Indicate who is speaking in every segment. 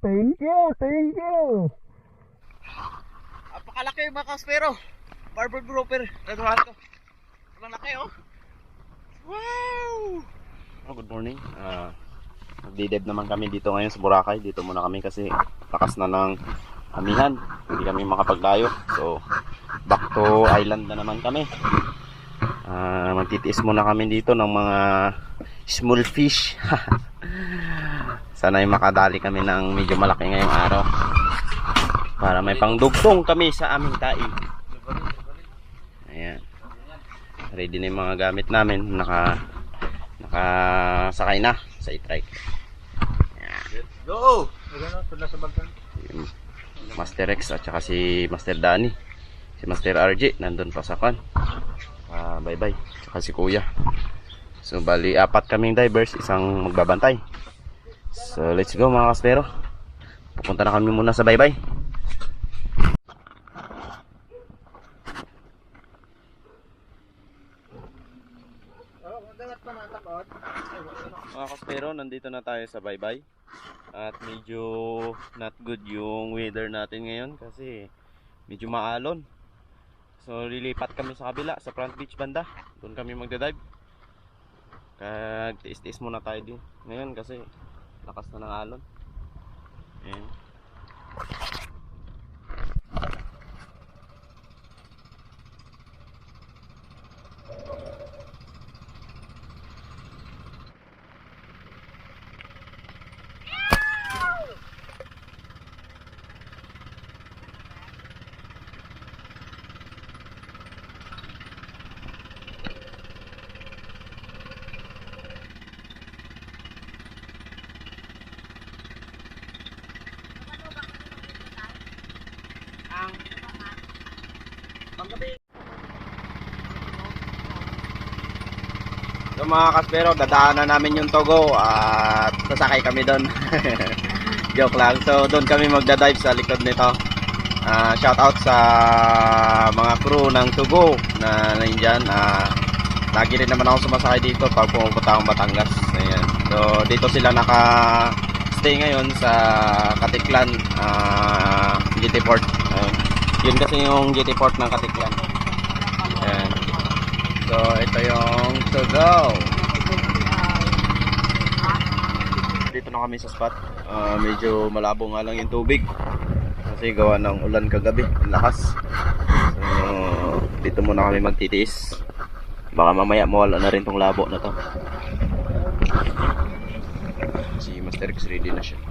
Speaker 1: Thank you.
Speaker 2: Napakalaki mga kaspero. Barber grouper. Nagawa ko. Malaki oh. Wow! Good morning. Nagdidive naman kami dito ngayon sa Boracay. Dito muna kami kasi lakas na ng amihan. Hindi kami makapaglayo. So, back to island na naman kami. Magtitiis muna kami dito ng mga small fish. Sana ay makadali kami ng medyo malaki ngayong araw. Para may pangdugtong kami sa aming tain. Ayan. Ready na yung mga gamit namin. Nakasakay na sa e-trike. Let's go! Master X at saka si Master Danny. Si Master RJ nandun pa sa kan. Bye bye. Saka si Kuya. So bali 4 kaming divers, isang magbabantay. So let's go mga kaspero. Pupunta na kami muna sa bye bye. Mga kaspero, nandito na tayo sa bye bye. At medyo not good yung weather natin ngayon kasi medyo maalon. So lilipat kami sa kabila, sa front beach banda. Doon kami magdadive. Tiis-tiis muna tayo din ngayon kasi lakas na ng alon. Ayan. So mga kaspero, dadaanan namin yung Togo at sasakay kami doon. Joke lang. So doon kami magdadive sa likod nito. Shout out sa mga crew ng Togo na nandyan. Lagi rin naman ako sumasakay dito pag pumupunta akong Batangas. Ayan. So dito sila naka-stay ngayon sa Katiklan, GT Port. Yun kasi yung GT Port ng Katiklan. Ayan. So ito yung Togo. Dito na kami sa spot. Medyo malabo nga lang yung tubig kasi gawa ng ulan kagabi, lakas. So dito muna kami magtitiis. Baka mamaya mawala na rin tong labo na to. Si Master X ready na siya.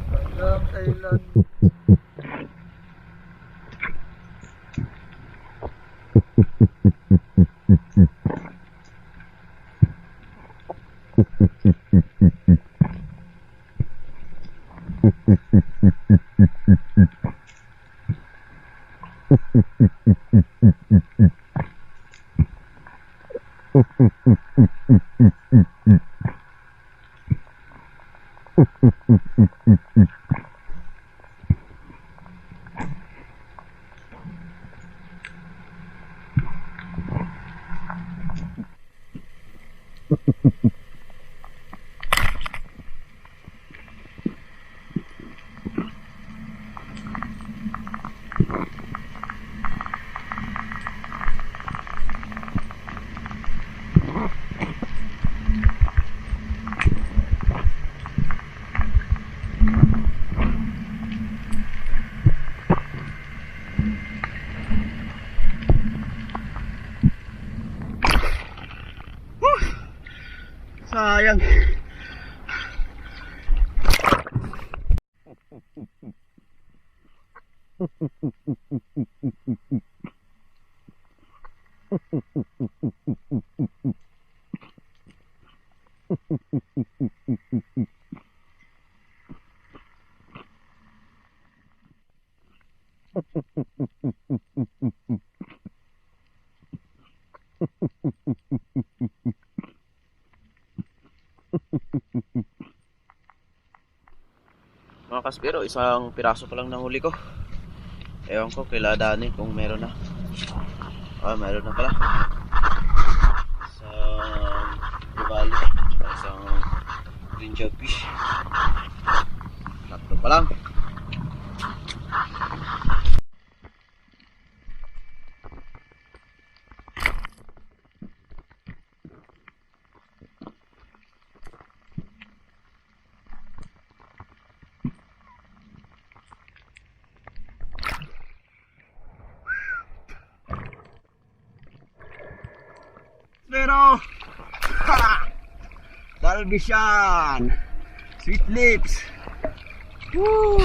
Speaker 2: Sayang. Mga kaspero, isang piraso pa lang nahuli ko. Ewan ko kila Dani kung meron na. Meron na pala. Isang bubali, isang green jawfish. Tatlo pa lang. kaspero. Dalbisyan. Sweet lips. Woo!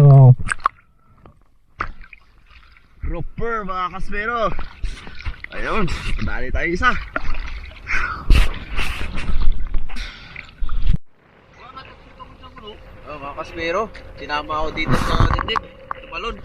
Speaker 1: Oh.
Speaker 2: Grouper mga kaspero. Ayun, dali tayo isa. Oh, mga kaspero, sinama ako dito sa dibdib, tumalon.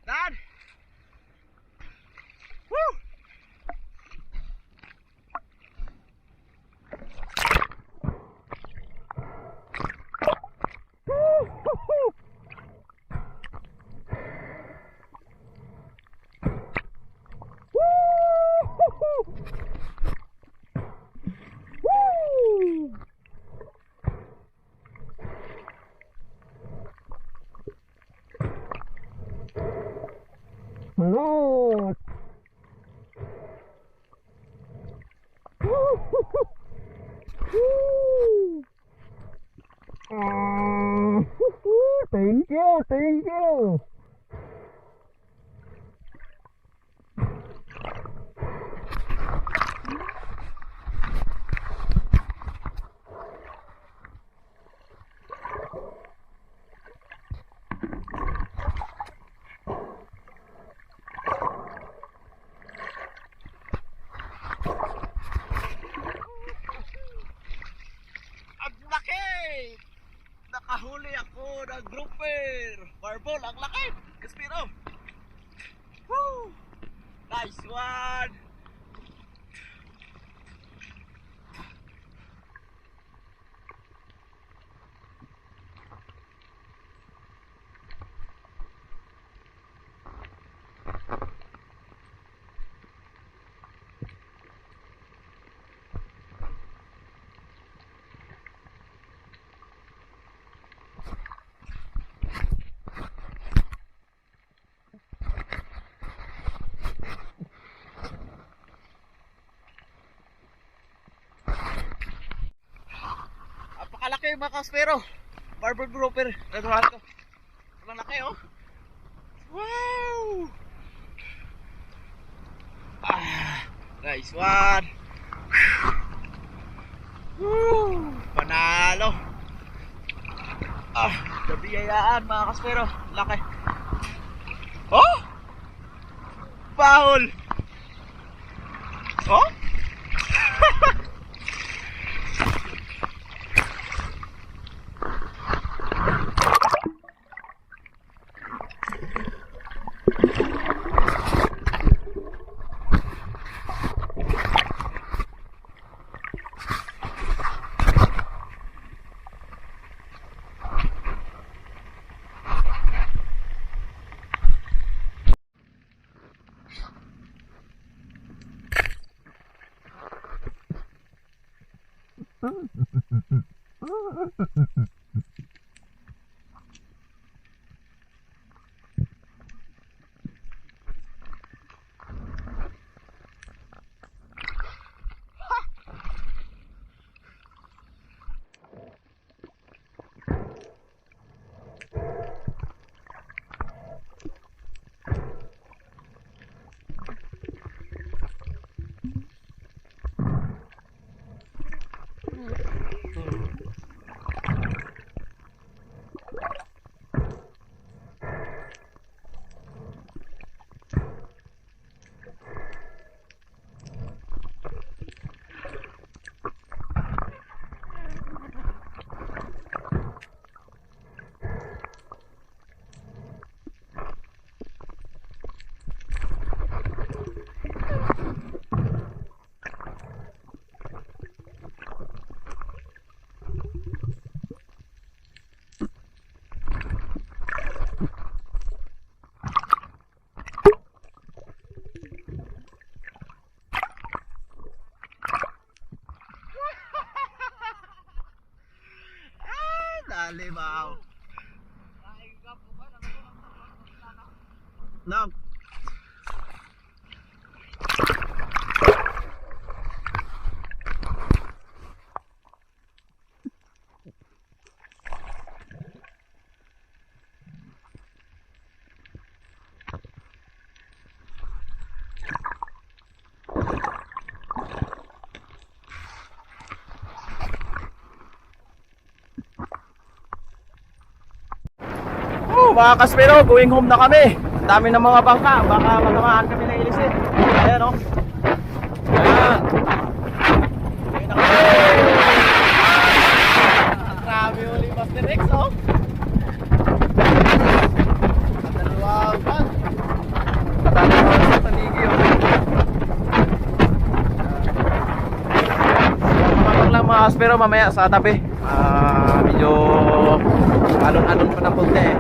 Speaker 2: Dad! Woo!
Speaker 1: Malot. Thank you, thank you.
Speaker 2: Ang laki! Nakahuli ako ng grouper. Barbol, ang laki! Kaspiro! Woo! Nice one! Napakalaki mga kaspero. Barbol grouper. Naduhan ko. Ang laki oh. Wow! Nice one. Woo! Panalo. Nabiyayaan mga kaspero. Laki. Oh! Foul! Oh? Dali ba? Nak. Mga kaspero, going home na kami. Ang dami ng mga bangka, baka matamaan kami na ilisin. Ayan o. Ayan. Ayan na kami. Grabe uli Master Rex o. Dalawagan. Patalawan sa tanigi o. Mamang lang mga kaspero mamaya sa tabi. Medyo alon-alon pa ng punti eh.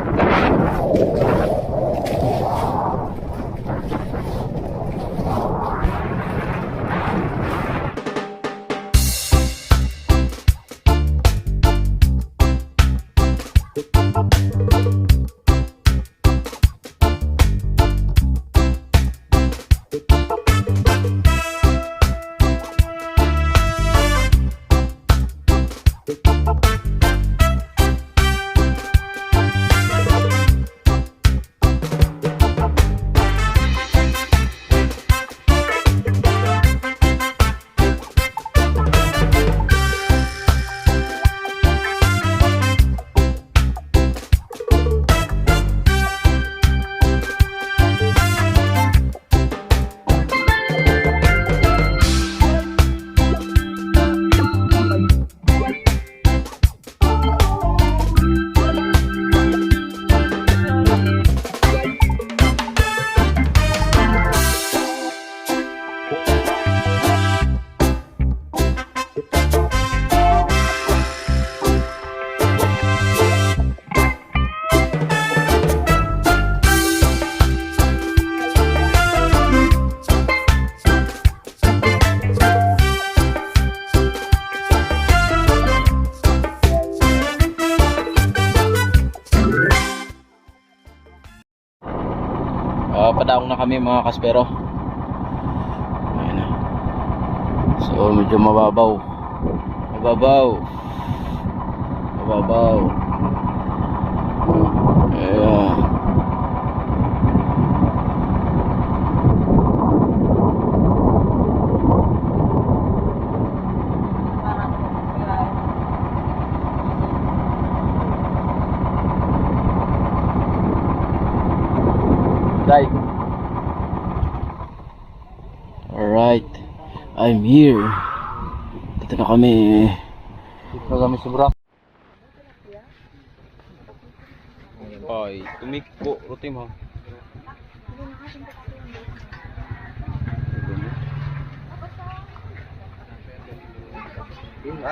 Speaker 2: Padaong na kami mga kaspero. Ayan na. So medyo mababaw. Ayan. Alright, I'm here. Dito na kami. Dito na kami sa Boracay. Ay, tumikbo, rutim ha.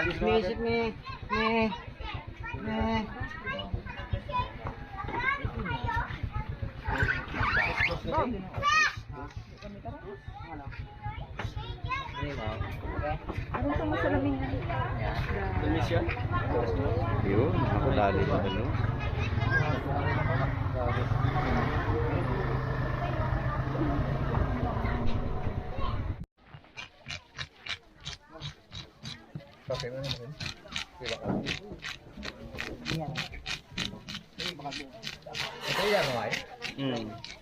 Speaker 2: Isip me.
Speaker 3: Ano sa masalaming na?
Speaker 2: Tumis yun? Yun, ako dali na ano.
Speaker 4: Ito yan, Roy.
Speaker 2: Mm.